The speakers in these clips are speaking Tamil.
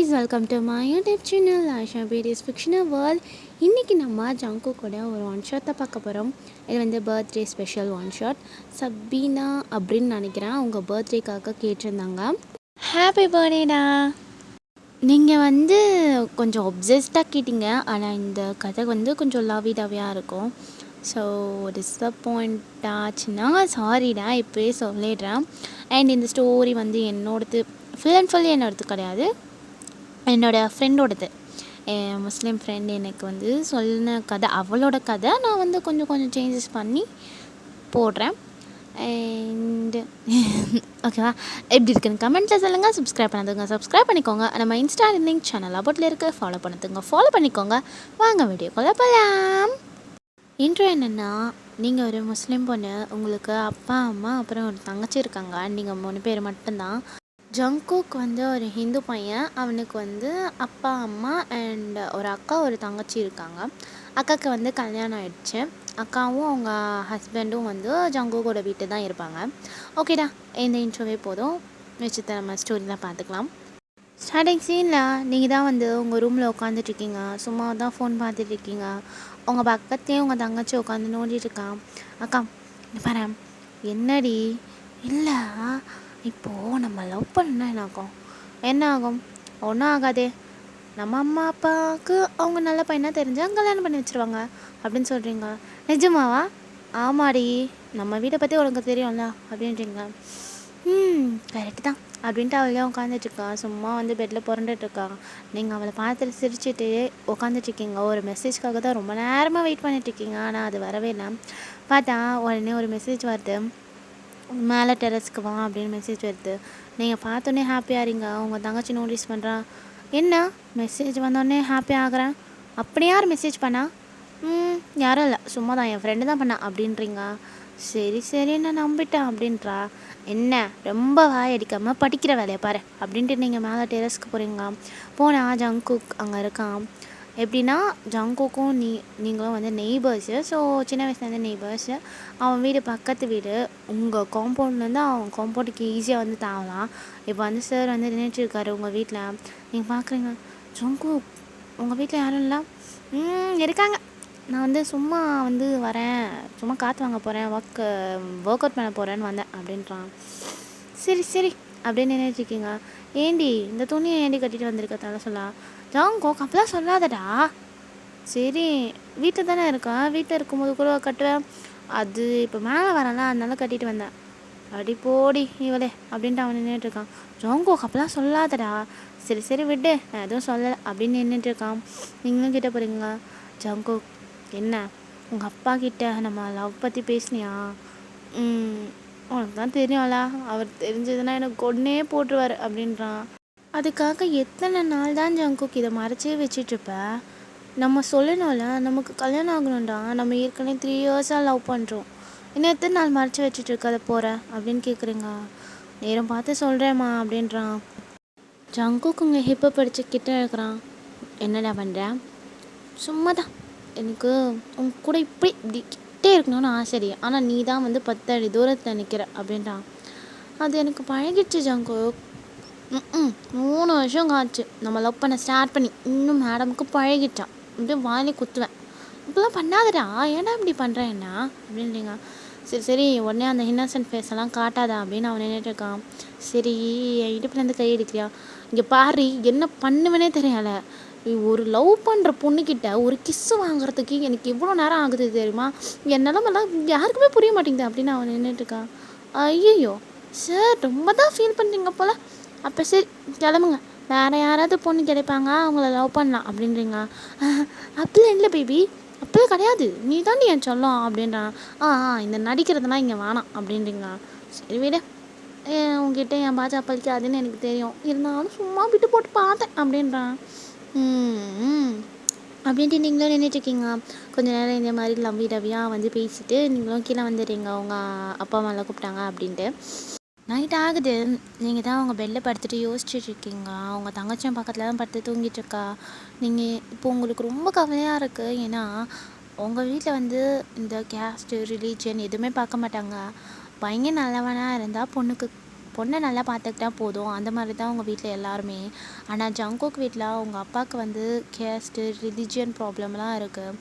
Guys, welcome to my YouTube channel Asha Bedi's fictional world. இன்றைக்கி நம்ம ஜங்கு கூட ஒரு ஒன் ஷாட்டை பார்க்க போகிறோம். இது வந்து birthday special one shot. Sabina அப்படின்னு நினைக்கிறேன், அவங்க பர்த்டேக்காக கேட்டிருந்தாங்க. ஹாப்பி பர்த்டேடா. நீங்கள் வந்து கொஞ்சம் ஒப்சஸ்டாக கேட்டிங்க, ஆனால் இந்த கதை வந்து கொஞ்சம் லவ்விடாவியாக இருக்கும். ஸோ டிஸப்பாயிண்ட் ஆச்சுன்னா சாரிடா, இப்போயே சொல்லிடுறேன். அண்ட் இந்த ஸ்டோரி வந்து என்னோடது ஃபுல் அண்ட் ஃபுல் என்னோடது கிடையாது, என்னோடய ஃப்ரெண்டோடது. என் முஸ்லீம் ஃப்ரெண்ட் எனக்கு வந்து சொன்ன கதை, அவளோட கதை. நான் வந்து கொஞ்சம் கொஞ்சம் சேஞ்சஸ் பண்ணி போடுறேன். அண்டு ஓகேவா, எப்படி இருக்குன்னு கமெண்ட்டில் சொல்லுங்கள். சப்ஸ்கிரைப் பண்ணதுங்க சப்ஸ்கிரைப் பண்ணிக்கோங்க. நம்ம இன்ஸ்டா லிங்க் சேனல் அபோட்டில் இருக்குது, ஃபாலோ பண்ணதுங்க ஃபாலோ பண்ணிக்கோங்க. வாங்க வீடியோக்குள்ளே போகலாம். இன்ட்ரோ என்னென்னா, நீங்கள் ஒரு முஸ்லீம் பொண்ணு, உங்களுக்கு அப்பா அம்மா அப்புறம் ஒரு தங்கச்சி இருக்காங்க, நீங்கள் 3 பேர் மட்டும்தான். ஜங்குக் வந்து ஒரு ஹிந்து பையன், அவனுக்கு வந்து அப்பா அம்மா அண்ட் ஒரு அக்கா ஒரு தங்கச்சி இருக்காங்க. அக்காவுக்கு வந்து கல்யாணம் ஆகிடுச்சு. அக்காவும் அவங்க ஹஸ்பண்டும் வந்து ஜங்குக்கோட வீட்டு தான் இருப்பாங்க. ஓகேடா, இந்த இன்ட்ரோவே போதும், வச்சுட்டு நம்ம ஸ்டோரிலாம் பார்த்துக்கலாம். ஸ்டார்டிங் சீனில் நீங்கள் தான் வந்து உங்கள் ரூமில் உட்காந்துட்ருக்கீங்க, சும்மா தான் ஃபோன் பார்த்துட்ருக்கீங்க. உங்கள் பக்கத்துலேயே உங்கள் தங்கச்சி உட்காந்து நோண்டிட்டுருக்கான். அக்கா பாரு, என்னடி? இல்லை, இப்போது நம்ம லவ் பண்ணா என்ன ஆகும்? ஒன்றும் ஆகாதே. நம்ம அம்மா அப்பாவுக்கு அவங்க நல்ல பையனாக தெரிஞ்சால் கல்யாணம் பண்ணி வச்சுருவாங்க அப்படின்னு சொல்கிறீங்க. நிஜமாவா? ஆமாடி, நம்ம வீட்டை பற்றி உனக்கு தெரியும்ல அப்படின்றீங்க. கரெக்டு தான் அப்படின்ட்டு அவளே உட்காந்துட்ருக்கான். சும்மா வந்து பெட்டில் புரண்டுட்ருக்கான். நீங்கள் அவளை பார்த்துட்டு சிரிச்சுட்டு உட்காந்துட்ருக்கீங்க. ஒரு மெசேஜ்க்காக தான் ரொம்ப நேரமாக வெயிட் பண்ணிட்டுருக்கீங்க, ஆனால் அது வரவே இல்லை. பார்த்தா உடனே ஒரு மெசேஜ் வருது, மேலே டெரஸ்க்கு வா அப்படின்னு மெசேஜ் வருது. நீங்கள் பார்த்தோன்னே ஹாப்பியாகிறீங்க. உங்கள் தங்கச்சி நோட்டீஸ் பண்ணுறான். என்ன மெசேஜ் வந்தோடனே ஹாப்பி ஆகிறேன்? அப்படி யார் மெசேஜ் பண்ணா? யாரும் இல்லை, சும்மா தான் என் ஃப்ரெண்டு தான் பண்ணா அப்படின்றீங்க. சரி சரி, நான் நம்பிட்டேன் அப்படின்றா. என்ன ரொம்ப வாய் அடிக்காமல் படிக்கிற வேலையை பாரு அப்படின்ட்டு நீங்கள் மேலே டெரஸ்க்கு போகிறீங்க. போனால் ஜங்குக் அங்கே இருக்கான். எப்படின்னா, ஜங்குக்கும் நீங்களும் வந்து நெய்பர்ஸு. ஸோ சின்ன வயசுலேருந்து நெய்பர்ஸு. அவன் வீடு பக்கத்து வீடு. உங்கள் காம்பவுண்ட்லேருந்து அவன் காம்பவுண்டுக்கு ஈஸியாக வந்து தாவலாம். இப்போ வந்து சார் வந்து நின்றுட்டுருக்காரு உங்கள் வீட்டில். நீங்கள் பார்க்குறீங்க, ஜங்குக் உங்கள் வீட்டில் யாரும் இல்லை? இருக்காங்க, நான் வந்து சும்மா வந்து வரேன், சும்மா காற்று வாங்க போகிறேன், ஒர்க் அவுட் பண்ண போகிறேன்னு வந்தேன் அப்படின்றான். சரி சரி அப்படின்னு நினைச்சிருக்கீங்க. ஏண்டி இந்த துணியை ஏண்டி கட்டிட்டு வந்திருக்கதால சொல்லா? ஜாங்கோ அப்பெல்லாம் சொல்லாதடா. சரி, வீட்டில் தானே இருக்கேன், வீட்டில் இருக்கும்போது கூட கட்டுவேன், அது இப்போ மேலே வரல அதனால கட்டிட்டு வந்தேன். அடி போடி இவளே அப்படின்ட்டு அவன் நின்றுட்டுருக்கான். ஜாங்கோ அப்பெல்லாம் சொல்லாதடா. சரி சரி விட்டு, நான் எதுவும் சொல்லலை அப்படின்னு நின்றுட்டுருக்கான். நீங்களும் கிட்ட போகிறீங்க. ஜாங்கோ, என்ன உங்கள் அப்பா கிட்ட நம்ம லவ் பற்றி பேசினியா? உனக்கு தான் தெரியும்ல, அவர் தெரிஞ்சதுன்னா எனக்கு கொன்னே போட்டுருவார் அப்படின்றான். அதுக்காக எத்தனை நாள் தான் ஜங்குக் இதை மறைச்சே வச்சிட்ருப்ப? நம்ம சொல்லணும்ல, நமக்கு கல்யாணம் ஆகணும்டா, நம்ம ஏற்கனவே 3 இயர்ஸாக லவ் பண்ணுறோம், இன்னும் எத்தனை நாள் மறைச்சி வச்சிட்ருக்க அதை போகிற அப்படின்னு கேட்குறீங்க. நேரம் பார்த்து சொல்கிறேம்மா அப்படின்றான். ஜங்குக் உங்கள் ஹிப்பை படித்து கிட்ட இருக்கிறான். என்னடா பண்ணுறேன்? சும்மா தான், எனக்கு உங்க கூட இப்படி கிட்டே இருக்கணும்னு ஆசைடி, ஆனால் நீ தான் வந்து 10 அடி தூரத்தில் நிற்கிற அப்படின்ட்டான். அது எனக்கு பழகிடுச்சு ஜங்குக். 3 வருஷம் ஆச்சு நம்ம லவ் பண்ண ஸ்டார்ட் பண்ணி, இன்னும் மேடமுக்கு பழகிட்டான். அப்படியே வாயிலே குத்துவேன். இப்படிலாம் பண்ணாதடா, ஏன்னா இப்படி பண்ணுறேன் என்ன அப்படின்றீங்க. சரி சரி, உடனே அந்த இன்னசென்ட் ஃபேஸ் எல்லாம் காட்டாதா அப்படின்னு அவன் நின்றுட்டு இருக்கான். சரி, என் இடுப்புலேருந்து கை எடுக்கிறியா? இங்கே பாரு, என்ன பண்ணுவேனே தெரியலை. ஒரு லவ் பண்ணுற பொண்ணுக்கிட்ட ஒரு கிஸ்ஸு வாங்குறதுக்கு எனக்கு எவ்வளோ நேரம் ஆகுது தெரியுமா? என் நிலமெல்லாம் யாருக்குமே புரிய மாட்டேங்குது அப்படின்னு அவன் நின்றுட்டுருக்கான். ஐயோ சார், ரொம்ப தான் ஃபீல் பண்ணுறீங்க போல். அப்போ சரி கிளம்புங்க, வேறு யாராவது பொண்ணு கிடைப்பாங்க, அவங்கள லவ் பண்ணலாம் அப்படின்றீங்க. அப்படிலாம் இல்லை பேபி, அப்படிலாம் கிடையாது, நீ தாண்டி என் சொல்லும் அப்படின்றான். இந்த நடிக்கிறதுனா இங்கே வேணாம் அப்படின்றீங்க. சரி விட, உங்ககிட்ட என் பாஜா பழிக்காதுன்னு எனக்கு தெரியும், இருந்தாலும் சும்மா விட்டு போட்டு பார்த்தேன் அப்படின்றான். அப்படின்ட்டு நீங்களும் நின்றுட்டுருக்கீங்க. கொஞ்சம் நேரம் இந்த மாதிரி லவ்வி டவ்வியாக வந்து பேசிட்டு நீங்களும் கீழே வந்துடுறீங்க, உங்கள் அப்பா அம்மாலாம் கூப்பிட்டாங்க அப்படின்ட்டு. நைட் ஆகுது. நீங்கள் தான் உங்கள் பெட்டில் படுத்துட்டு யோசிச்சுட்ருக்கீங்க. உங்கள் தங்கச்சியும் பக்கத்தில் தான் படுத்து தூங்கிட்டுருக்கா. நீங்கள் இப்போ உங்களுக்கு ரொம்ப கவலையாக இருக்குது. ஏன்னா உங்கள் வீட்டில் வந்து இந்த கேஸ்ட்டு ரிலீஜன் எதுவுமே பார்க்க மாட்டாங்க. பையன் நல்லவனாக இருந்தால் பொண்ணை நல்லா பார்த்துக்கிட்டா போதும் அந்த மாதிரி தான் அவங்க வீட்டில் எல்லாருமே. ஆனால் ஜங்குக் வீட்டில் அவங்க அப்பாவுக்கு வந்து கேஸ்ட்டு ரிலிஜியன் ப்ராப்ளம்லாம் இருக்குது.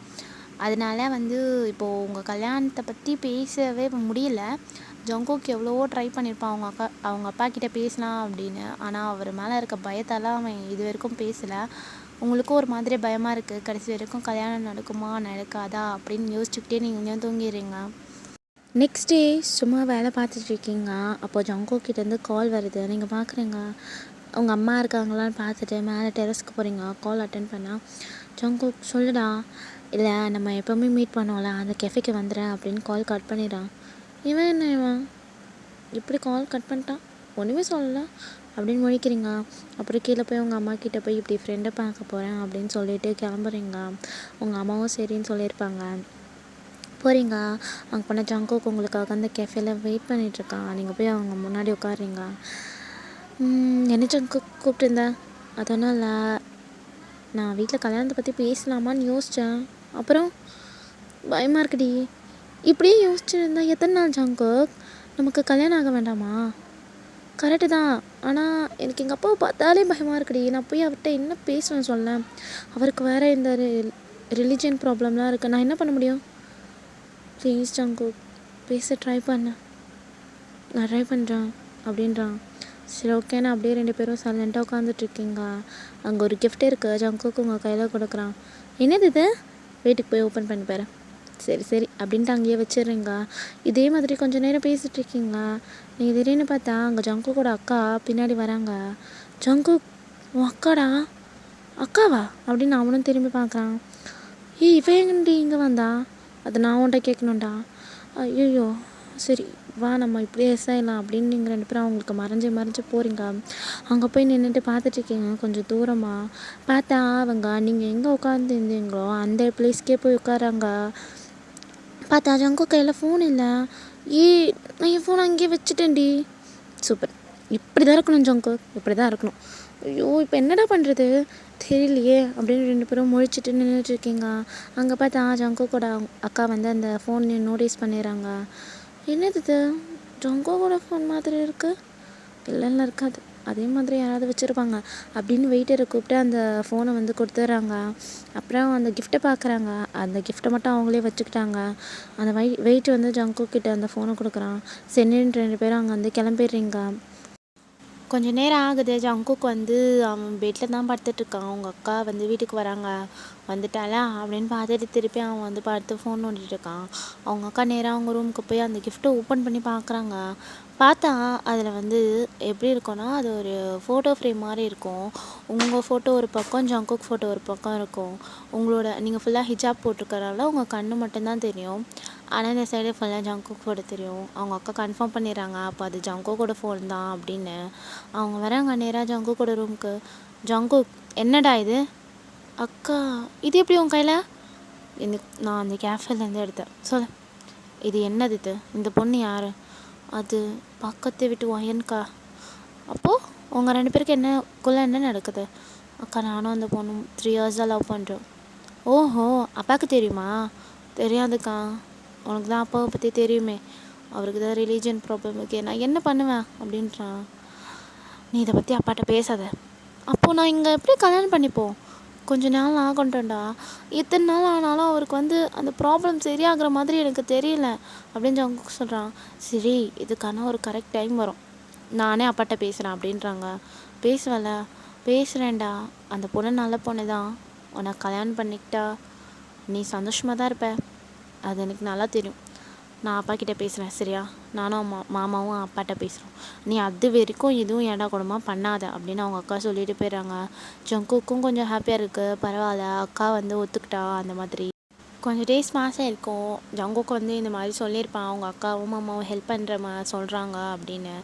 அதனால வந்து இப்போது உங்கள் கல்யாணத்தை பற்றி பேசவே முடியல. ஜங்குக் எவ்வளவோ ட்ரை பண்ணியிருப்பான் அவங்க அப்பா கிட்டே பேசலாம் அப்படின்னு. ஆனால் அவர் மேலே இருக்க பயத்தால் அவன் இது வரைக்கும் பேசலை. உங்களுக்கும் ஒரு மாதிரி பயமாக இருக்குது, கடைசி வரைக்கும் கல்யாணம் நடக்குமா நடக்காதா அப்படின்னு யோசிச்சுக்கிட்டே நீங்கள் இன்னும் தூங்கிடுறீங்க. நெக்ஸ்ட் டே சும்மா வேலை பார்த்துட்ருக்கீங்க. அப்போது ஜங்குக் கிட்டேருந்து கால் வருது. நீங்கள் பார்க்குறீங்க அவங்க அம்மா இருக்காங்களான்னு பார்த்துட்டு மேலே டெரஸ்க்கு போகிறீங்க. கால் அட்டன் பண்ணால் ஜங்குக் சொல்லுடா, இல்லை நம்ம எப்போவுமே மீட் பண்ணோம்ல அந்த கெஃபேக்கு வந்துடுறேன் அப்படின்னு கால் கட் பண்ணிடுறான். இவன் இப்படி கால் கட் பண்ணிட்டான், ஒன்றுமே சொல்லலை அப்படின்னு முழிக்கிறீங்க. அப்புறம் கீழே போய் உங்கள் அம்மா கிட்டே போய் இப்படி ஃப்ரெண்டை பார்க்க போகிறேன் அப்படின்னு சொல்லிட்டு கிளம்புறீங்க. உங்கள் அம்மாவும் சரின்னு சொல்லியிருப்பாங்க. போகிறீங்க. அங்கே போனால் ஜங்குக் உங்களுக்காக அந்த கெஃபேல வெயிட் பண்ணிகிட்ருக்கான். நீங்கள் போய் அவங்க முன்னாடி உட்காடுறீங்க. என்ன ஜங்குக் கூப்பிட்டுருந்தேன்? அதெல்லாம் இல்லை, நான் வீட்டில் கல்யாணத்தை பற்றி பேசலாமான்னு யோசித்தேன். அப்புறம் பயமாக இருக்குடி. இப்படியே யோசிச்சுருந்தா எத்தனை நாள் ஜங்குக்? நமக்கு கல்யாணம் ஆக வேண்டாமா? கரெக்டு தான், ஆனால் எனக்கு எங்கள் அப்பாவை பார்த்தாலே பயமாக இருக்குடி. நான் போய் அவர்கிட்ட என்ன பேசுவேன் சொல்ல? அவருக்கு வேறு இந்த ரிலிஜியன் ப்ராப்ளம்லாம் இருக்குது. நான் என்ன பண்ண முடியும்? ப்ளீஸ் ஜங்குக் பேச ட்ரை பண்ண. நான் ட்ரை பண்ணுறேன் அப்படின்றான். சரி ஓகே, நான் அப்படியே 2 பேரும் சைலண்ட்டாக உட்காந்துட்ருக்கீங்க. அங்கே ஒரு கிஃப்ட் இருக்குது. ஜங்குக்கு உங்கள் கையில் கொடுக்குறான். என்னது இது? வீட்டுக்கு போய் ஓப்பன் பண்ணி பாரு. சரி அப்படின்ட்டு அங்கேயே வச்சிடுறீங்க. இதே மாதிரி கொஞ்சம் நேரம் பேசிகிட்ருக்கீங்க. நீங்கள் திடீர்னு பார்த்தா அங்கே ஜங்குக்கோட அக்கா பின்னாடி வராங்க. ஜங்குக், உன் அக்காடா? அக்காவா அப்படின்னு அவனும் திரும்பி பார்க்குறான். இவன்டி இங்கே வந்தா? அது நான் உன்ட்ட கேட்கணுண்டா. ஐயோ சரி வா நம்ம இப்படியே ஆகிடலாம் அப்படின்னு நீங்கள் 2 பேரும் அவங்களுக்கு மறைஞ்சு போகிறீங்க. அங்கே போய் நின்றுட்டு பார்த்துட்ருக்கீங்க. கொஞ்சம் தூரமாக பார்த்தா அவங்க நீங்கள் எங்கே உட்காந்துருந்தீங்களோ அந்த பிளேஸ்க்கே போய் உட்காராங்க. பார்த்தா ஜங்குக் கையில் ஃபோன் இல்லை. நான் என் ஃபோன் அங்கேயே வச்சுட்டேன்டி. சூப்பர், இப்படி தான் இருக்கணும் ஜங்குக், இப்படி தான் இருக்கணும். ஐயோ இப்போ என்னடா பண்ணுறது தெரியலையே அப்படின்னு 2 பேரும் முழிச்சிட்டு நின்றுட்டுருக்கீங்க. அங்கே பார்த்தா ஜங்குக்கோட அக்கா வந்து அந்த ஃபோன் நோட்டீஸ் பண்ணிடுறாங்க. என்னது இது? ஜங்குக்கோட ஃபோன் மாதிரி இருக்குது. இல்லைன்னா இருக்காது, அதே மாதிரி யாராவது வச்சுருப்பாங்க அப்படின்னு வெயிட்டரை கூப்பிட்டு அந்த ஃபோனை வந்து கொடுத்துட்றாங்க. அப்புறம் அந்த கிஃப்ட்டை பார்க்குறாங்க. அந்த கிஃப்ட்டை மட்டும் அவங்களே வச்சுக்கிட்டாங்க. அந்த வெயிட் வந்து ஜங்குக் கிட்ட அந்த ஃபோனை கொடுக்குறான். சரின்னு 2 பேரும் அங்கே வந்து கிளம்பிடுறீங்க. கொஞ்சம் நேரம் ஆகுது. ஜங்குக் வந்து அவன் பெட்டில் தான் படுத்துட்ருக்கான். அவங்க அக்கா வந்து வீட்டுக்கு வராங்க. வந்துட்டாளா அப்படின்னு பார்த்துட்டு திருப்பி அவன் வந்து பார்த்து ஃபோன் நோண்டிகிட்ருக்கான். அவங்க அக்கா நேராக அவங்க ரூமுக்கு போய் அந்த கிஃப்ட்டை ஓப்பன் பண்ணி பார்க்குறாங்க. பார்த்தா அதில் வந்து எப்படி இருக்கும்னா, அது ஒரு ஃபோட்டோ ஃப்ரேம் மாதிரி இருக்கும். உங்கள் ஃபோட்டோ ஒரு பக்கம், ஜங்குக் ஃபோட்டோ ஒரு பக்கம் இருக்கும். நீங்கள் ஃபுல்லாக ஹிஜாப் போட்டிருக்கறனால உங்கள் கண்ணு மட்டும்தான் தெரியும். ஆனால் இந்த சைடு ஃபுல்லாக ஜங்குக் ஃபோட்டோ தெரியும். அவங்க அக்கா கன்ஃபார்ம் பண்ணிடுறாங்க, அப்போ அது ஜங்குக்கோட ஃபோன் தான் அப்படின்னு. அவங்க வராங்க நேராக ஜங்குக்கோட ரூமுக்கு. ஜங்குக், என்னடா இது? அக்கா, இது எப்படி உன் கையில்? நான் அந்த கேஃபேலேருந்து எடுத்தேன். சொல்லு, இது என்னது? இந்த பொண்ணு யார்? அது பக்கத்து வீட்டு ஒயன்க்கா. அப்போது உங்கள் 2 பேருக்கு என்ன நடக்குது? அக்கா, நானும் அந்த பொண்ணும் 3 இயர்ஸாக லவ் பண்ணுறோம். ஓஹோ, அப்பாவுக்கு தெரியுமா? தெரியாதுக்கா, உனக்கு தான் அப்பாவை பற்றி தெரியுமே. அவருக்கு தான் ரிலீஜியன் ப்ராப்ளம் இருக்கு. நான் என்ன பண்ணுவேன் அப்படின்றான். நீ இதை பற்றி அப்பாட்ட பேசாத. அப்போது நான் இங்கே எப்படி கல்யாணம் பண்ணிப்போம்? கொஞ்ச நாள் ஆகட்டும்டா. எத்தனை நாள் ஆனாலும் அவருக்கு வந்து அந்த ப்ராப்ளம் சரியாகிற மாதிரி எனக்கு தெரியல அப்படின்னு ஜங்குக் சொல்கிறான். சரி, இதுக்கான ஒரு கரெக்ட் டைம் வரும், நானே அப்பாட்ட பேசுகிறேன் அப்படின்றாங்க. பேசுவல? பேசுகிறேன்டா. அந்த பொண்ணு நல்ல பொண்ணு தான். உனக்கு கல்யாணம் பண்ணிக்கிட்டா நீ சந்தோஷமாக தான் இருப்ப, அது எனக்கு நல்லா தெரியும். நான் அப்பா கிட்டே பேசுகிறேன், சரியா? நானும் மாமாவும் அப்பாட்ட பேசுகிறோம். நீ அது வரைக்கும் எதுவும் ஏடா கூடமாக பண்ணாத அப்படின்னு அவங்க அக்கா சொல்லிட்டு போயிடுறாங்க. ஜங்குக்கும் கொஞ்சம் ஹாப்பியாக இருக்குது. பரவாயில்ல, அக்கா வந்து ஒத்துக்கிட்டா. அந்த மாதிரி கொஞ்சம் டேஸ் மாதம் இருக்கும். ஜங்குக்கு வந்து இந்த மாதிரி சொல்லியிருப்பான், அவங்க அக்காவும் மாமாவும் ஹெல்ப் பண்ணுற சொல்கிறாங்க அப்படின்னு.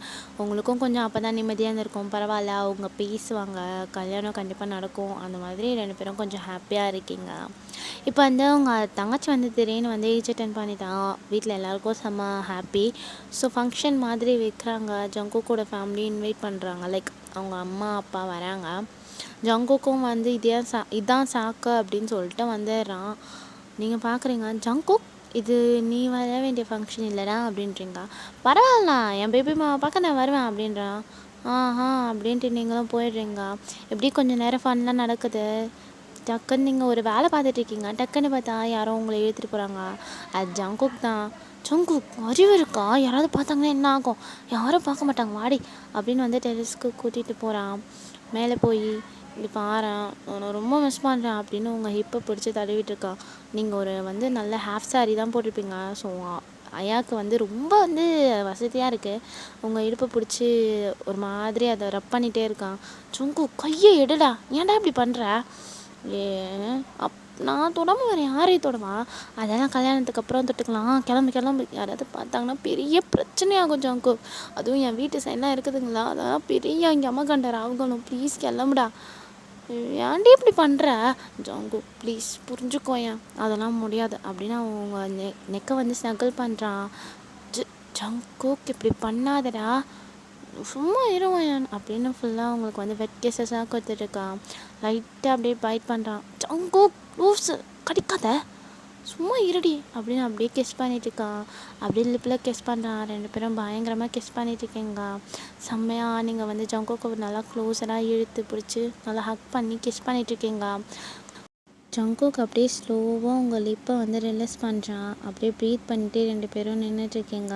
உங்களுக்கும் கொஞ்சம் அப்போ தான் நிம்மதியாக இருந்திருக்கும். பரவாயில்ல, அவங்க பேசுவாங்க, கல்யாணம் கண்டிப்பாக நடக்கும். அந்த மாதிரி 2 பேரும் கொஞ்சம் ஹாப்பியாக இருக்கீங்க. இப்போ வந்து அவங்க தங்கச்சி வந்து திடீர்னு வந்து ஏஜ் அட்டன் பண்ணிட்டான். வீட்டில் எல்லாேருக்கும் செம்ம ஹாப்பி. ஸோ ஃபங்க்ஷன் மாதிரி வைக்கிறாங்க. ஜங்குக்கோட ஃபேமிலி இன்வைட் பண்ணுறாங்க. லைக் அவங்க அம்மா அப்பா வராங்க. ஜங்குக்கும் வந்து இதான் சாக்கு அப்படின்னு சொல்லிட்டு வந்துடுறான். நீங்கள் பார்க்குறீங்க, ஜங்குக் இது நீ வர வேண்டிய ஃபங்க்ஷன் இல்லைடா அப்படின்றீங்க. பரவாயில்ல, என் பேபி மாவை பார்க்க நான் வருவேன் அப்படின்றான். ஆஹா அப்படின்ட்டு நீங்களும் போயிடுறீங்க. இப்படி கொஞ்சம் நேரம் ஃபன்லாம் நடக்குது. டக்குன்னு நீங்கள் ஒரு வேலை பார்த்துட்ருக்கீங்க, டக்குன்னு பார்த்தா யாரோ உங்களை இழுத்துட்டு போகிறாங்க. அது ஜங்குக் தான். ஜங்குக் அறிவு இருக்கா? யாராவது பார்த்தாங்கன்னா என்ன ஆகும்? யாரும் பார்க்க மாட்டாங்க, வாடி அப்படின்னு வந்து டெரஸ்க்கு கூட்டிகிட்டு போகிறான். மேலே போய் இப்படி பாரேன், உன்னை ரொம்ப மிஸ் பண்ணுறேன் அப்படின்னு உங்கள் ஹிப்பை பிடிச்சி தடவிட்டு இருக்கான். நீங்கள் ஒரு வந்து நல்ல ஹாஃப் சாரி தான் போட்டிருப்பீங்க. ஸோ அயாவுக்கு வந்து ரொம்ப வந்து வசதியாக இருக்குது. உங்கள் இடுப்பை பிடிச்சி ஒரு மாதிரி அதை ரப் பண்ணிகிட்டே இருக்கான். ஜங்கு கையை எடுடா, ஏன்டா இப்படி பண்ணுற? ஏ நான் தொடாமல் வேறு யாரையும் தொடவா? அதெல்லாம் கல்யாணத்துக்கு அப்புறம் தொட்டுக்கலாம், கிளம்பு கிளம்பு. யாராவது பார்த்தாங்கன்னா பெரிய பிரச்சனையாகும் ஜங்கு. அதுவும் என் வீட்டு சைட்லாம் இருக்குதுங்களா, அதெல்லாம் பெரிய இங்கே அம்மா கண்டர் ஆகணும். ப்ளீஸ் கிளம்புடா. ஏன்டி இப்படி பண்ணுற? ஜங்கு ப்ளீஸ் புரிஞ்சுக்கோயேன், அதெல்லாம் முடியாது அப்படின்னு அவங்க நெக்கை வந்து ஸ்னக்கிள் பண்ணுறான். ஜங்குக்கு இப்படி பண்ணாதடா, சும்மா இருவேன் அப்படின்னு ஃபுல்லாக அவங்களுக்கு வந்து வெட் கேசஸாக கொடுத்துட்ருக்கான். லைட்டாக அப்படியே பைட் பண்ணுறான். ஜங்கு லூஸ், கடிக்காத, சும்மா இருடி அப்படின்னு அப்படியே கிஸ் பண்ணிகிட்ருக்கான். அப்படியே லிப்பில் கிஸ் பண்ணுறான். 2 பேரும் பயங்கரமாக கிஸ் பண்ணிகிட்ருக்கீங்க. செம்மையாக நீங்கள் வந்து ஜங்குக்கு நல்லா க்ளோஸராக இழுத்து பிடிச்சி நல்லா ஹக் பண்ணி கிஸ் பண்ணிகிட்ருக்கீங்க. ஜங்குக்கு அப்படியே ஸ்லோவாக உங்கள் லிப்பை வந்து ரிலீஸ் பண்ணுறான். அப்படியே ப்ரீத் பண்ணிகிட்டே 2 பேரும் நின்றுட்டுருக்கீங்க.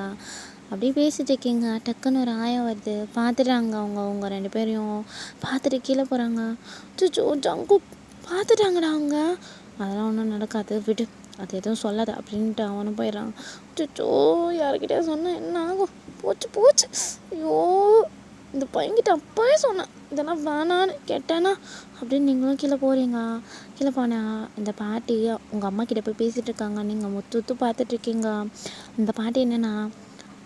அப்படியே பேசிகிட்டு இருக்கீங்க. டக்குன்னு ஒரு ஆயம் வருது, பார்த்துட்டாங்க. அவங்க 2 பேரையும் பார்த்துட்டு கீழே போகிறாங்க. சுச்சோ ஜங்குக் பார்த்துட்டாங்கடா அவங்க. அதெல்லாம் ஒன்றும் நடக்காது, விடு, அது எதுவும் சொல்லாத அப்படின்ட்டு அவனும் போயிடறான். சுச்சோ யாருக்கிட்டே சொன்னேன் என்ன ஆகும்? போச்சு போச்சு. ஐயோ இந்த பையன்கிட்ட அப்போவே சொன்னேன் இதெல்லாம் வேணான்னு, கேட்டேனா அப்படின்னு. நீங்களும் கீழே போகிறீங்க. கீழே போனால் இந்த பாட்டி உங்கள் அம்மா கிட்டே போய் பேசிகிட்டு இருக்காங்க. நீங்கள் முத்து பார்த்துட்ருக்கீங்க. இந்த பாட்டி என்னென்னா,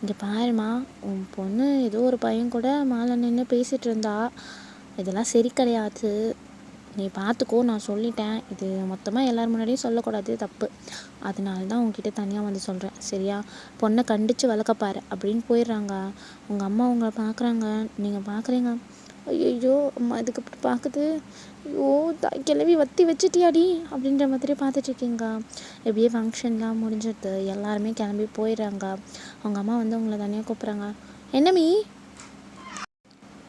இங்கே பாருமா, உன் பொண்ணு ஏதோ ஒரு பையன் கூட மேலே நின்று பேசிகிட்டு இருந்தா, இதெல்லாம் சரி கிடையாது, நீ பார்த்துக்கோ, நான் சொல்லிட்டேன், இது மொத்தமாக எல்லோரும் முன்னாடியும் சொல்லக்கூடாது, தப்பு, அதனால தான் உங்ககிட்ட தனியாக வந்து சொல்கிறேன், சரியா? பொண்ணை கண்டித்து வளர்க்கப்பாரு அப்படின்னு போயிடுறாங்க. உங்கள் அம்மா உங்களை பார்க்குறாங்க, நீங்கள் பார்க்குறீங்க. ஐயோ அம்மா இதுக்கு இப்படி பார்க்குது, ஐயோ கிளவி வத்தி வச்சுட்டியாடி அப்படின்ற மாதிரி பார்த்துட்ருக்கீங்க. எப்படியே ஃபங்க்ஷன்லாம் முடிஞ்சிடுது, எல்லாருமே கிளம்பி போயிடுறாங்க. அவங்க அம்மா வந்து உங்களை தனியாக கூப்பிட்றாங்க. என்னமீ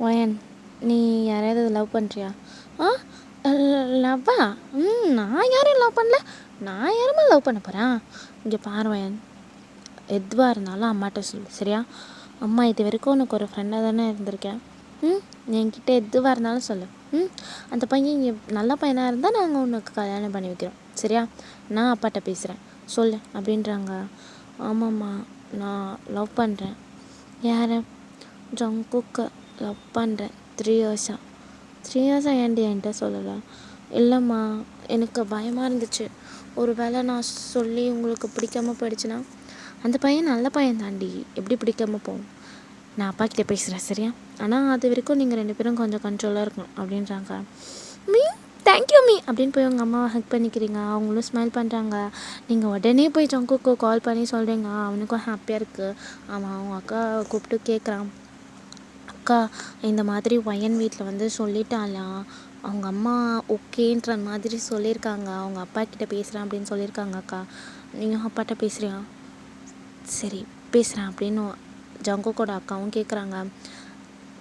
ஒயன், நீ யாரையாவது லவ் பண்ணுறியா? லவ்வா? நான் யாரையும் லவ் பண்ணல, நான் யாருமே லவ் பண்ண போகிறேன். இங்கே பாரு ஒயன், எதுவாக இருந்தாலும் அம்மாட்ட சொல்லு, சரியா? அம்மா இது வரைக்கும் உனக்கு ஒரு ஃப்ரெண்டாக தானே இருந்திருக்கேன். என்கிட்ட எதுவாக இருந்தாலும் சொல்லு. அந்த பையன் நல்ல பையனாக இருந்தால் நாங்கள் உனக்கு கல்யாணம் பண்ணி வைக்கிறோம், சரியா? நான் அப்பாட்ட பேசுகிறேன், சொல்லு அப்படின்றாங்க. ஆமாம்மா, நான் லவ் பண்ணுறேன். யாரை? ஜங்குக்கை லவ் பண்ணுறேன் 3 இயர்ஸாக. 3 இயர்ஸாக ஏன்டி என்கிட்ட சொல்லலை? இல்லைம்மா, எனக்கு பயமாக இருந்துச்சு, ஒரு வேளை நான் சொல்லி உங்களுக்கு பிடிக்காமல் போயிடுச்சுன்னா. அந்த பையன் நல்ல பையன் தாண்டி, எப்படி பிடிக்காமல் போகும்? நான் அப்பா கிட்டே பேசுகிறேன், சரியா? ஆனால் அது வரைக்கும் நீங்கள் 2 பேரும் கொஞ்சம் கண்ட்ரோலாக இருக்கணும் அப்படின்றாங்க. மீ தேங்க்யூ மீ அப்படின்னு போய் உங்கள் அம்மாவை ஹக் பண்ணிக்கிறீங்க. அவங்களும் ஸ்மைல் பண்ணுறாங்க. நீங்கள் உடனே போய் ஜங்குக்கு கால் பண்ணி சொல்கிறீங்க. அவனுக்கும் ஹாப்பியாக இருக்குது. அவன் அவங்க அக்கா கூப்பிட்டு கேட்குறான், அக்கா இந்த மாதிரி ஒயன் வீட்டில் வந்து சொல்லிட்டாலாம், அவங்க அம்மா ஓகேன்ற மாதிரி சொல்லியிருக்காங்க, அவங்க அப்பா கிட்டே பேசுகிறேன் அப்படின்னு சொல்லியிருக்காங்க. அக்கா நீயும் அப்பாட்ட பேசுகிறியா? சரி பேசுகிறேன் அப்படின்னு ஜங்குக்கோட அக்காவும் கேட்குறாங்க.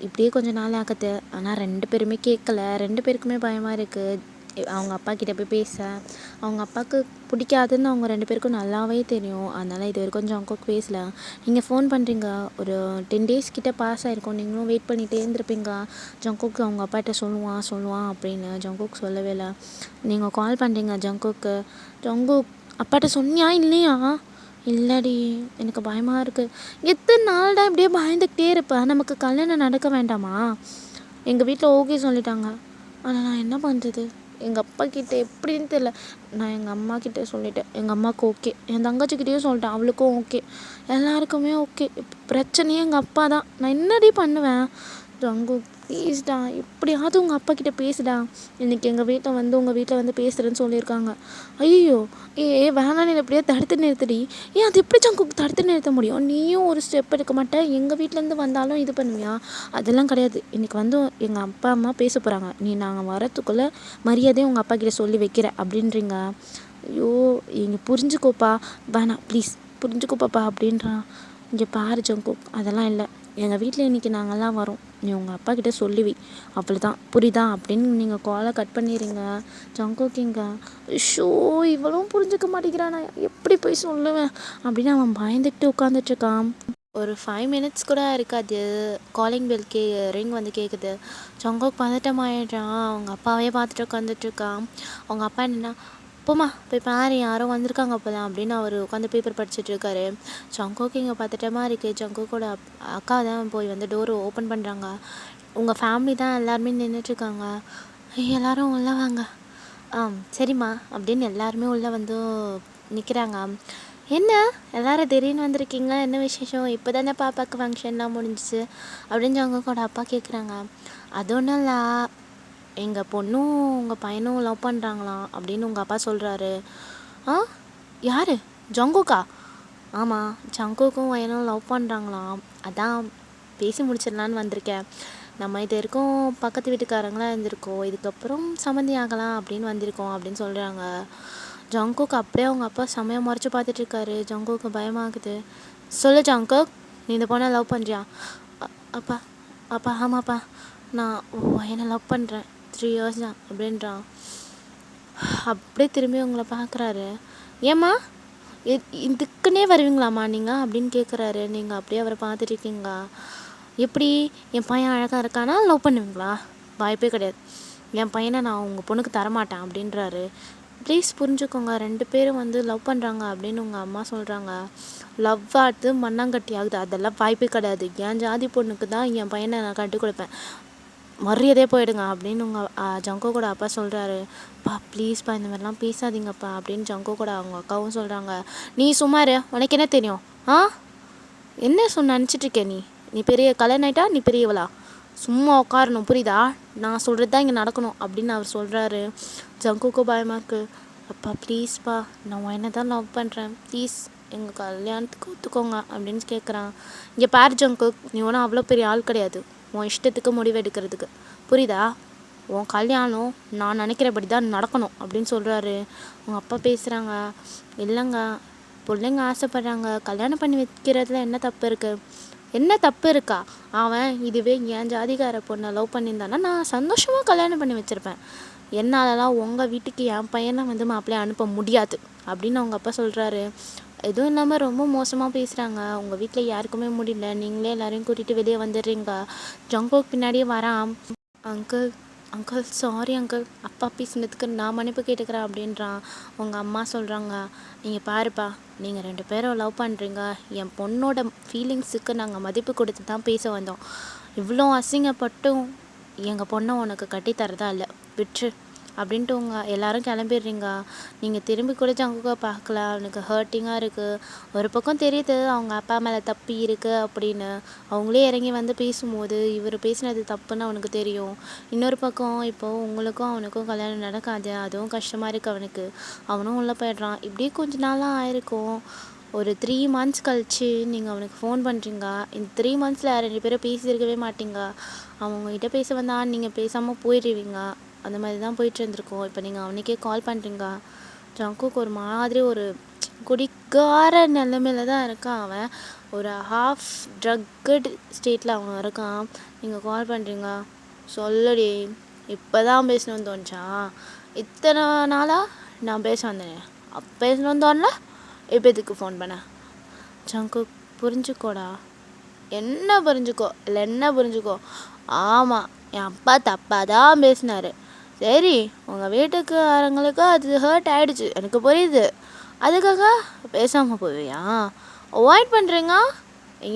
இப்படியே கொஞ்சம் நாள் ஆகுது, ஆனால் 2 பேருமே கேட்கல. 2 பேருக்குமே பயமாக இருக்குது. அவங்க அப்பா கிட்டே போய் பேச அவங்க அப்பாவுக்கு பிடிக்காதுன்னு அவங்க 2 பேருக்கும் நல்லாவே தெரியும். அதனால் இது வரைக்கும் ஜங்குக்கு பேசல. நீங்கள் ஃபோன் பண்ணுறீங்க, ஒரு 10 டேஸ் கிட்டே பாஸ் ஆகிருக்கும். நீங்களும் வெயிட் பண்ணிகிட்டே இருந்திருப்பீங்க, ஜங்குக்கு அவங்க அப்பாட்ட சொல்லுவான் அப்படின்னு. ஜங்குக்கு சொல்லவே இல்லை. நீங்கள் கால் பண்ணுறீங்க ஜங்குக்கு. ஜங்குக் அப்பாட்ட சொன்னியா இல்லையா? இல்லடி, எனக்கு பயமாக இருக்குது. எத்தனை நாள்டா இப்படியே பயந்துக்கிட்டே இருப்பேன், நமக்கு கல்யாணம் நடக்க வேண்டாமா? எங்கள் வீட்டில் ஓகே சொல்லிட்டாங்க, ஆனால் நான் என்ன பண்ணுறது? எங்கள் அப்பா கிட்டே எப்படின்னு தெரில. நான் எங்கள் அம்மா கிட்டே சொல்லிட்டேன், எங்கள் அம்மாவுக்கு ஓகே. என் தங்கச்சிக்கிட்டேயும் சொல்லிட்டேன், அவளுக்கும் ஓகே. எல்லாருக்குமே ஓகே. இப்போ பிரச்சனையே எங்கள் அப்பா தான். நான் என்னடி பண்ணுவேன்? ஜங்கு ப்ளீஸ்டா, எப்படியாவது உங்கள் அப்பா கிட்டே பேசுடா. இன்றைக்கி எங்கள் வீட்டில் வந்து உங்கள் வீட்டில் வந்து பேசுகிறேன்னு சொல்லியிருக்காங்க. ஐயோ வேணான்னு எப்படியா தடுத்து நிறுத்தடி. அது எப்படி ஜங்கு தடுத்து நிறுத்த முடியும்? நீயும் ஒரு ஸ்டெப் எடுக்க மாட்டேன், எங்கள் வீட்டிலேருந்து வந்தாலும் இது பண்ணுவியா? அதெல்லாம் கிடையாது. இன்றைக்கி வந்து எங்கள் அப்பா அம்மா பேச போகிறாங்க, நீ நாங்கள் வரத்துக்குள்ளே மரியாதையும் உங்கள் அப்பா கிட்டே சொல்லி வைக்கிற அப்படின்றீங்க. ஐயோ இங்கே புரிஞ்சுக்கோப்பா, வேணாம் ப்ளீஸ் புரிஞ்சுக்கோப்பாப்பா அப்படின்றான். இங்கே பாரு ஜங்குக், அதெல்லாம் இல்லை, எங்கள் வீட்டில் இன்றைக்கி நாங்கள்லாம் வரோம், நீ உங்கள் அப்பா கிட்டே சொல்லுவி, அவ்வளோதான் புரியுதா அப்படின்னு நீங்கள் காலை கட் பண்ணிடுறீங்க. ஜங்குக் இங்கே ஷோ இவளும் புரிஞ்சுக்க மாட்டேங்கிறான், நான் எப்படி போய் சொல்லுவேன் அப்படின்னு அவன் பயந்துக்கிட்டு உட்காந்துட்ருக்கான். ஒரு 5 மினிட்ஸ் கூட இருக்காது, காலிங் பெல் ரிங் வந்து கேட்குது. ஜங்குக் பதட்டமாயிடுறான், அவங்க அப்பாவே பார்த்துட்டு உட்காந்துட்ருக்கான். அவங்க அப்பா என்னென்னா, போம்மா போய் பாரு யாரோ வந்திருக்காங்க அப்போதான் அப்படின்னு அவர் உட்காந்து பேப்பர் படிச்சுட்டு இருக்காரு. ஜங்குக் இங்கே பதட்டமாக இருக்குது. ஜங்குக்கோட அக்கா தான் போய் வந்து டோரை ஓப்பன் பண்ணுறாங்க. உங்கள் ஃபேமிலி தான் எல்லாருமே நின்றுட்டுருக்காங்க, எல்லோரும் உள்ளே வாங்க. சரிம்மா அப்படின்னு எல்லாருமே உள்ளே வந்து நிற்கிறாங்க. என்ன எல்லோரும் திடீர்னு வந்திருக்கீங்க, என்ன விசேஷம், இப்போ தானே பாப்பாவுக்கு ஃபங்க்ஷன்லாம் முடிஞ்சிச்சு அப்படின்னு ஜங்குக்கோட அப்பா கேட்குறாங்க. அது ஒன்றும் இல்லை, எங்கள் பொண்ணும் உங்கள் பையனும் லவ் பண்ணுறாங்களாம் அப்படின்னு உங்கள் அப்பா சொல்கிறாரு. யார், ஜங்குக்கா? ஆமாம், ஜங்குக்கும் பையனும் லவ் பண்ணுறாங்களாம், அதான் பேசி முடிச்சிடலான்னு வந்திருக்கேன். நம்ம இது வரைக்கும் பக்கத்து வீட்டுக்காரங்களாம் இருந்திருக்கோம், இதுக்கப்புறம் சம்மந்தி ஆகலாம் அப்படின்னு வந்திருக்கோம் அப்படின்னு சொல்கிறாங்க. ஜங்குக் அப்படியே அவங்க அப்பா செம்மையாக முறைச்சி பார்த்துட்ருக்காரு. ஜங்குக்கு பயமாகுது. சொல்லு ஜங்குக், நீ இந்த பொண்ணை லவ் பண்ணுறியா? அப்பா அப்பா ஆமாப்பா, நான் என்னை லவ் பண்ணுறேன், 3 years தான் அப்படின்றான். அப்படியே திரும்பி உங்களை பார்க்குறாரு. ஏம்மா இதுக்குன்னே வருவீங்களாம்மா நீங்கள் அப்படின்னு கேட்குறாரு. நீங்கள் அப்படியே அவரை பார்த்துட்ருக்கீங்க. எப்படி என் பையன் அழகாக இருக்கானா லவ் பண்ணுவீங்களா? வாய்ப்பே கிடையாது, என் பையனை நான் உங்கள் பொண்ணுக்கு தரமாட்டேன் அப்படின்றாரு. ப்ளீஸ் புரிஞ்சுக்கோங்க, 2 பேரும் வந்து லவ் பண்ணுறாங்க அப்படின்னு உங்கள் அம்மா சொல்கிறாங்க. லவ் ஆகுது மண்ணாங்கட்டி ஆகுது, அதெல்லாம் வாய்ப்பே கிடையாது, என் ஜாதி பொண்ணுக்கு தான் என் பையனை நான் கட்டி கொடுப்பேன், மரியாதையே போயிடுங்க அப்படின்னு உங்கள் ஜங்குக்கோட அப்பா சொல்கிறாரு. பா ப்ளீஸ்ப்பா இந்த மாதிரிலாம் பேசாதீங்கப்பா அப்படின்னு ஜங்குக்கோட அவங்க அக்காவும் சொல்கிறாங்க. நீ சும்மாரு, உனக்கு என்ன தெரியும்? என்ன நினச்சிட்ருக்கே நீ பெரிய கல்யாணம் ஆகிட்டா நீ பெரியவளா? சும்மா உட்காரணும் புரியுதா, நான் சொல்கிறது தான் இங்கே நடக்கணும் அப்படின்னு அவர் சொல்கிறாரு. ஜங்குக்கும் பயமாக இருக்குது. அப்பா ப்ளீஸ்ப்பா, நான் என்ன தான் லவ் பண்ணுறேன், ப்ளீஸ் எங்கள் கல்யாணத்துக்கு ஒத்துக்கோங்க அப்படின்னு கேட்குறான். இங்கே பாரு ஜங்குக், நீ ஒன்றும் அவ்வளோ பெரிய ஆள் கிடையாது உன் இஷ்டத்துக்கு முடிவு எடுக்கிறதுக்கு, புரியுதா? உன் கல்யாணம் நான் நினைக்கிறபடி தான் நடக்கணும் அப்படின்னு சொல்கிறாரு. உங்கள் அப்பா பேசுகிறாங்க. இல்லைங்க, பிள்ளைங்க ஆசைப்பட்றாங்க, கல்யாணம் பண்ணி வைக்கிறதுல என்ன தப்பு இருக்குது? என்ன தப்பு இருக்கா? அவன் இதுவே என் ஜாதிகார பொண்ணை லவ் பண்ணியிருந்தானா நான் சந்தோஷமாக கல்யாணம் பண்ணி வச்சுருப்பேன். என்னாலலாம் உங்கள் வீட்டுக்கு என் பையனை வந்து மாப்பிள்ளையை அனுப்ப முடியாது அப்படின்னு அவங்க அப்பா சொல்கிறாரு. எதுவும் இல்லாமல் ரொம்ப மோசமாக பேசுகிறாங்க. உங்கள் வீட்டில் யாருக்குமே முடியல, நீங்களே எல்லாரையும் கூட்டிகிட்டு வெளியே வந்துடுறீங்க. ஜங்குக் பின்னாடியே வரான். அங்கிள் அங்கிள் சாரி அங்கிள், அப்பா பேசினதுக்கு நான் மன்னிப்பு கேட்டுக்கிறேன் அப்படின்றான். உங்கள் அம்மா சொல்கிறாங்க, நீங்கள் பாருப்பா, நீங்கள் 2 பேரும் லவ் பண்ணுறீங்க, என் பொண்ணோட ஃபீலிங்ஸுக்கு நாங்கள் மதிப்பு கொடுத்து தான் பேச வந்தோம், இவ்வளோ அசிங்கப்பட்டும் எங்கள் பொண்ணை உனக்கு கட்டித்தரதா இல்லை, விட்டுரு அப்படின்ட்டு உங்கள் எல்லோரும் கிளம்பிடுறீங்க. நீங்கள் திரும்பி கூட ஜங்குக்கை பார்க்கல, அவனுக்கு ஹர்ட்டிங்காக இருக்குது. ஒரு பக்கம் தெரியுது அவங்க அப்பா மேலே தப்பி இருக்குது அப்படின்னு, அவங்களே இறங்கி வந்து பேசும்போது இவர் பேசினது தப்புன்னு அவனுக்கு தெரியும். இன்னொரு பக்கம் இப்போது உங்களுக்கும் அவனுக்கும் கல்யாணம் நடக்காது, அதுவும் கஷ்டமாக இருக்குது அவனுக்கு, அவனும் உள்ளே போயிடுறான். இப்படியே கொஞ்ச நாளாக ஆயிருக்கும். ஒரு 3 months கழிச்சு நீங்கள் அவனுக்கு ஃபோன் பண்ணுறீங்க. இந்த 3 monthsல 2 பேரும் பேசியிருக்கவே மாட்டீங்க. அவன் உங்ககிட்ட பேச வந்தால் நீங்கள் பேசாமல் போயிடுவீங்க. அந்த மாதிரி தான் போயிட்டு இருந்திருக்கோம். இப்போ நீங்கள் அவனுக்கே கால் பண்ணுறீங்க. ஜங்குக்கு ஒரு மாதிரி ஒரு குடிக்கார நிலைமையில தான் இருக்கான் அவன். ஒரு ஹாஃப் ட்ரக்கட் ஸ்டேட்டில் அவன் இருக்கான். நீங்கள் கால் பண்ணுறீங்க. சொல்லுடி, இப்போ தான் பேசணும்னு தோணுச்சா? இத்தனை நாளாக நான் பேச வந்தேனே, அப்போ பேசணும்னு தோணல, இப்போ எதுக்கு ஃபோன் பண்ண? ஜங்குக் புரிஞ்சுக்கோடா. என்ன புரிஞ்சுக்கோ இல்லை என்ன புரிஞ்சுக்கோ? ஆமாம், என் அப்பா தப்பாக தான் பேசினார். சரி, உங்கள் வீட்டுக்காரங்களுக்கு அது ஹர்ட் ஆகிடுச்சு, எனக்கு புரியுது, அதுக்காக பேசாமல் போவியா? அவாய்ட் பண்ணுறீங்க.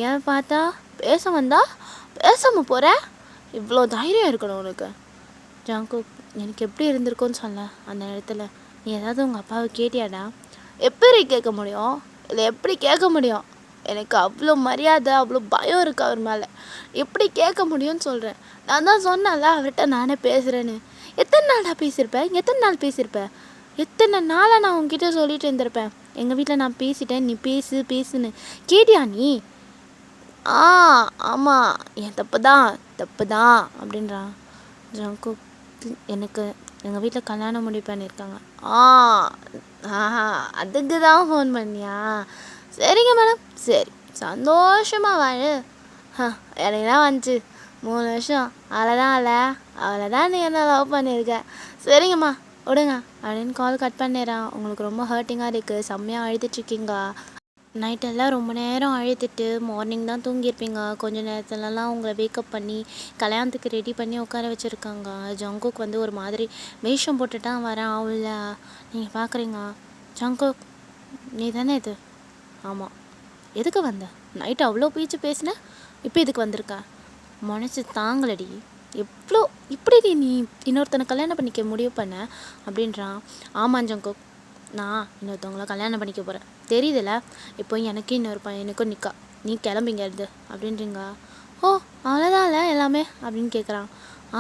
ஏன் பார்த்தா பேச வந்தா பேசாமல் போகிற? இவ்வளோ தைரியம் இருக்கணும் உனக்கு. ஜங்குக், எனக்கு எப்படி இருந்திருக்கும்னு சொல்ல அந்த இடத்துல? நீ ஏதாவது உங்கள் அப்பாவை கேட்டியாடா? எப்படி கேட்க முடியும், இல்லை எப்படி கேட்க முடியும்? எனக்கு அவ்வளோ மரியாதை அவ்வளோ பயம் இருக்குது அவர் மேலே, எப்படி கேட்க முடியும்னு சொல்கிறேன். நான் தான் சொன்னேன்ல அவர்கிட்ட நானே பேசுகிறேன்னு. எத்தனை நாளாக பேசியிருப்பேன், எத்தனை நாள் பேசியிருப்பேன், எத்தனை நாளாக நான் உங்ககிட்ட சொல்லிட்டு இருந்திருப்பேன், எங்கள் வீட்டில் நான் பேசிட்டேன், நீ பேசுன்னு கேட்டியா நீ? ஆமாம், என் தப்பு தான் அப்படின்றான். ஜங்குக், எனக்கு எங்கள் வீட்டில் கல்யாணம் முடிவு பண்ணியிருக்காங்க. ஆ ஆஹா அதுக்கு தான் ஃபோன் பண்ணியா? சரிங்க மேடம், சரி சந்தோஷமாக வாழு. எனக்கு தான் வந்துச்சு 3 வருஷம், அவ்வளோதான் நீ என்ன லவ் பண்ணியிருக்க. சரிங்கம்மா விடுங்க அப்படின்னு கால் கட் பண்ணிடுறான். உங்களுக்கு ரொம்ப ஹர்ட்டிங்காக இருக்குது, செம்மையாக அழுதுட்ருக்கீங்க. நைட்டெல்லாம் ரொம்ப நேரம் அழுதுட்டு மார்னிங் தான் தூங்கியிருப்பீங்க. கொஞ்சம் நேரத்துலலாம் உங்களை வேக்கப் பண்ணி கல்யாணத்துக்கு ரெடி பண்ணி உட்கார வச்சுருக்காங்க. ஜங்குக் வந்து ஒரு மாதிரி வேஷம் போட்டுட்டான் வரான். அவள நீங்கள் பார்க்குறீங்க. ஜங்குக் நீ தானே இது? ஆமாம். எதுக்கு வந்த? நைட்டு அவ்வளோ பேச்சு பேசின, இப்போ எதுக்கு வந்திருக்க? மனசு தாங்களடி. எவ்வளோ இப்படி நீ இன்னொருத்தனை கல்யாணம் பண்ணிக்க முடிவு பண்ண அப்படின்றான். ஆமாம் ஜங்குக், நான் இன்னொருத்தவங்கள கல்யாணம் பண்ணிக்க போகிறேன் தெரியுதுல்ல. இப்போ எனக்கு இன்னொரு பையனுக்கும் நிற்கா, நீ கிளம்பிங்க இருந்து அப்படின்றீங்க. ஓ அவ்வளோதான்ல எல்லாமே அப்படின்னு கேட்குறான்.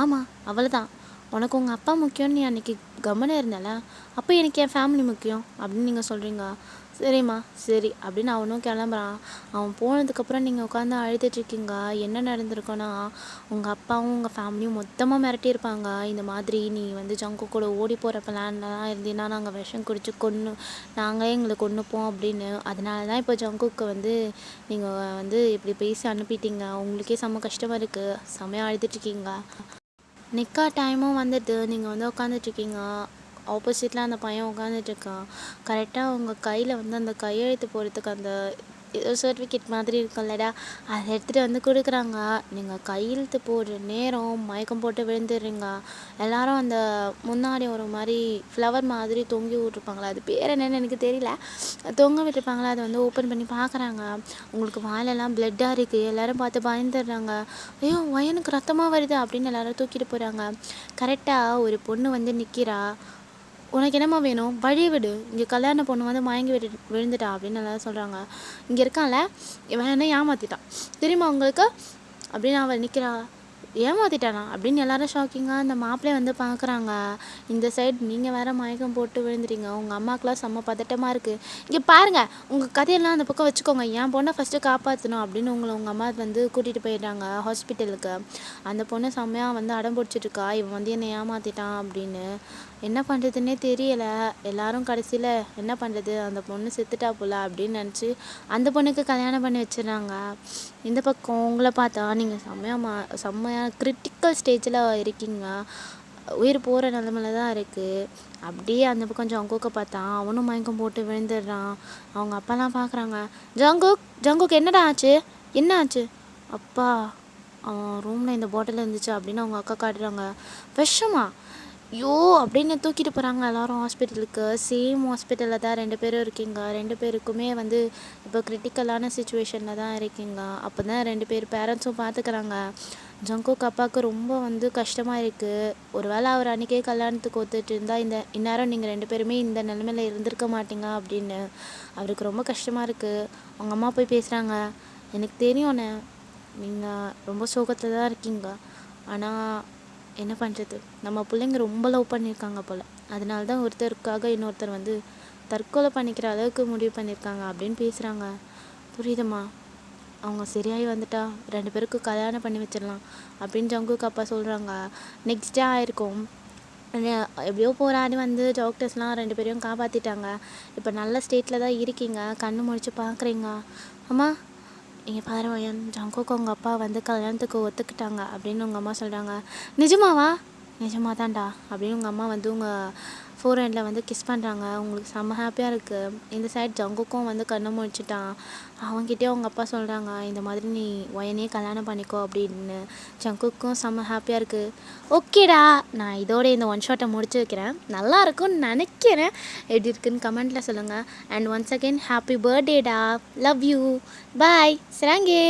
ஆமாம் அவ்வளோதான். உனக்கு உங்கள் அப்பா முக்கியம்னு நீ அன்றைக்கி கம்மனே இருந்தல, அப்போ எனக்கு என் ஃபேமிலி முக்கியம் அப்படின்னு நீங்கள் சொல்கிறீங்க. சரிம்மா சரி அப்படின்னு அவனும் கிளம்புறான். அவன் போனதுக்கப்புறம் நீங்கள் உட்காந்து அழுதுட்ருக்கீங்க. என்ன நடந்திருக்கோன்னா, உங்கள் அப்பாவும் உங்கள் ஃபேமிலியும் மொத்தமாக மிரட்டியிருப்பாங்க. இந்த மாதிரி நீ வந்து ஜங்கு கூட ஓடி போகிற பிளான்லாம் இருந்தீங்கன்னா நாங்கள் விஷம் குடித்து நாங்களே எங்களை கொன்னுப்போம் அப்படின்னு. அதனால தான் இப்போ ஜங்குக்கு வந்து நீங்கள் வந்து இப்படி பேசி அனுப்பிட்டீங்க. உங்களுக்கே செம்ம கஷ்டமாக இருக்குது, செம்மையாக அழுதுட்ருக்கீங்க. நிக்கா டைமும் வந்துட்டு நீங்கள் வந்து உட்காந்துட்ருக்கீங்க. ஆப்போசிட்டில் அந்த பையன் உட்காந்துட்ருக்கான். கரெக்டாக உங்கள் கையில் வந்து அந்த கையெழுத்து போடுறதுக்கு அந்த ஏதோ சர்டிஃபிகேட் மாதிரி இருக்குல்லடா, அதை எடுத்துகிட்டு வந்து கொடுக்குறாங்க. நீங்கள் கையெழுத்து போடுற நேரம் மயக்கம் போட்டு விழுந்துடுறீங்க. எல்லாரும் அந்த முன்னாடி ஒரு மாதிரி ஃப்ளவர் மாதிரி தொங்கி விட்ருப்பாங்களா, அது பேர் என்னன்னு எனக்கு தெரியல, தொங்க விட்டுருப்பாங்களா, அதை வந்து ஓப்பன் பண்ணி பார்க்குறாங்க. உங்களுக்கு வாயிலெல்லாம் பிளட்டாக இருக்குது. எல்லோரும் பார்த்து பயந்துடுறாங்க. ஐயோ வயனுக்கு ரத்தமாக வருது அப்படின்னு எல்லோரும் தூக்கிட்டு போகிறாங்க. கரெக்டாக ஒரு பொண்ணு வந்து நிற்கிறா. உனக்கு என்னம்மா வேணும், வழி விடு, இங்கே கல்யாண பொண்ணு வந்து மயங்கி விழுந்துட்டா அப்படின்னு எல்லோரும் சொல்கிறாங்க. இங்கே இருக்கான்ல இவன் என்ன ஏமாற்றிட்டான் தெரியுமா உங்களுக்கு அப்படின்னு அவள் நிற்கிறா. ஏமாற்றிட்டானா அப்படின்னு எல்லாரும் ஷாக்கிங்காக அந்த மாப்பிள்ளையை வந்து பார்க்குறாங்க. இந்த சைடு நீங்கள் வேறு மயக்கம் போட்டு விழுந்துட்டீங்க. உங்கள் அம்மாக்கெலாம் செம்ம பதட்டமாக இருக்குது. இங்கே பாருங்கள், உங்கள் கதையெல்லாம் அந்த பக்கம் வச்சுக்கோங்க, என் பொண்ணை ஃபஸ்ட்டு காப்பாற்றணும் அப்படின்னு உங்கள் அம்மா வந்து கூட்டிகிட்டு போயிடுறாங்க ஹாஸ்பிட்டலுக்கு. அந்த பொண்ணு செம்மையாக வந்து அடம் பிடிச்சிட்ருக்கா, இவன் வந்து என்னை ஏமாற்றிட்டான் அப்படின்னு. என்ன பண்ணுறதுன்னே தெரியலை. எல்லாரும் கடைசியில் என்ன பண்ணுறது, அந்த பொண்ணு செத்துட்டா போல அப்படின்னு நினச்சி அந்த பொண்ணுக்கு கல்யாணம் பண்ணி வச்சிடுறாங்க. இந்த பக்கம் உங்களை பார்த்தா நீங்கள் செம்மையாக கிரிட்டிக்கல் ஸ்டேஜில் இருக்கீங்க. உயிர் போகிற நிலமையில தான் இருக்குது. அப்படியே அந்த பக்கம் ஜங்குக்கை பார்த்தா அவனும் மயக்கம் போட்டு விழுந்துடுறான். அவங்க அப்பாலாம் பார்க்குறாங்க. ஜங்குக் என்னடா ஆச்சு, என்ன ஆச்சு? அப்பா அவன் ரூமில் இந்த பாட்டில் இருந்துச்சு அப்படின்னு அவங்க அக்கா காட்டுறாங்க. விஷமா? ஐயோ அப்படின்னு தூக்கிட்டு போகிறாங்க எல்லோரும் ஹாஸ்பிட்டலுக்கு. சேம் ஹாஸ்பிட்டலில் தான் 2 பேரும் இருக்கீங்க. 2 பேருக்குமே வந்து இப்போ கிரிட்டிக்கலான சுச்சுவேஷனில் தான் இருக்கீங்க. அப்போ தான் 2 பேர் பேரண்ட்ஸும் பார்த்துக்கிறாங்க. ஜங்குக் அப்பாவுக்கு ரொம்ப வந்து கஷ்டமாக இருக்குது. ஒரு வேளை அவர் அன்றைக்கே கல்யாணத்துக்கு ஒத்துட்டு இருந்தால் இந்நேரம் நீங்கள் 2 பேருமே இந்த நிலமையில இருந்திருக்க மாட்டீங்க அப்படின்னு அவருக்கு ரொம்ப கஷ்டமாக இருக்குது. அவங்க அம்மா போய் பேசுகிறாங்க. எனக்கு தெரியும்ண்ணே நீங்கள் ரொம்ப சோகத்தில் தான் இருக்கீங்க, ஆனால் என்ன பண்ணுறது, நம்ம பிள்ளைங்க ரொம்ப லவ் பண்ணியிருக்காங்க போல், அதனால தான் ஒருத்தருக்காக இன்னொருத்தர் வந்து தற்கொலை பண்ணிக்கிற அளவுக்கு முடிவு பண்ணியிருக்காங்க அப்படின்னு பேசுகிறாங்க. புரியுதுமா? அவங்க சரியாகி வந்துட்டா 2 பேருக்கு கல்யாணம் பண்ணி வச்சிடலாம் அப்படின்னு ஜங்குக்கு அப்பா சொல்கிறாங்க. நெக்ஸ்ட் டே ஆயிருக்கும். எப்படியோ போராடி வந்து டாக்டர்ஸ்லாம் 2 பேரையும் காப்பாற்றிட்டாங்க. இப்போ நல்ல ஸ்டேட்டில் தான் இருக்கீங்க. கண்ணு முழிச்சு பார்க்குறீங்க. அம்மா இங்கே பாரு வயன், ஜங்குக்கு உங்கள் அப்பா வந்து கல்யாணத்துக்கு ஒத்துக்கிட்டாங்க அப்படின்னு உங்கள் அம்மா சொல்கிறாங்க. நிஜமாவா? நிஜமாக தான்டா அப்படின்னு உங்கள் அம்மா வந்து உங்கள் ஃபோர்ஹெண்டில் வந்து கிஸ் பண்ணுறாங்க. உங்களுக்கு செம்ம ஹாப்பியாக இருக்குது. இந்த சைட் ஜங்குக்கும் வந்து கண்ணை முழிச்சிட்டான். அவங்ககிட்டே அவங்க அப்பா சொல்கிறாங்க, இந்த மாதிரி நீ வயனே கல்யாணம் பண்ணிக்கோ அப்படின்னு. ஜங்குக்கும் செம்ம ஹாப்பியாக இருக்குது. ஓகேடா, நான் இதோட இந்த ஒன் ஷாட்டை முடிச்சு வைக்கிறேன். நல்லா இருக்கும்னு நினைக்கிறேன். எப்படி இருக்குன்னு கமெண்ட்டில் சொல்லுங்கள். அண்ட் ஒன்ஸ் அகெயின் ஹாப்பி பர்த்டேடா, லவ் யூ, பாய், சராங்கே.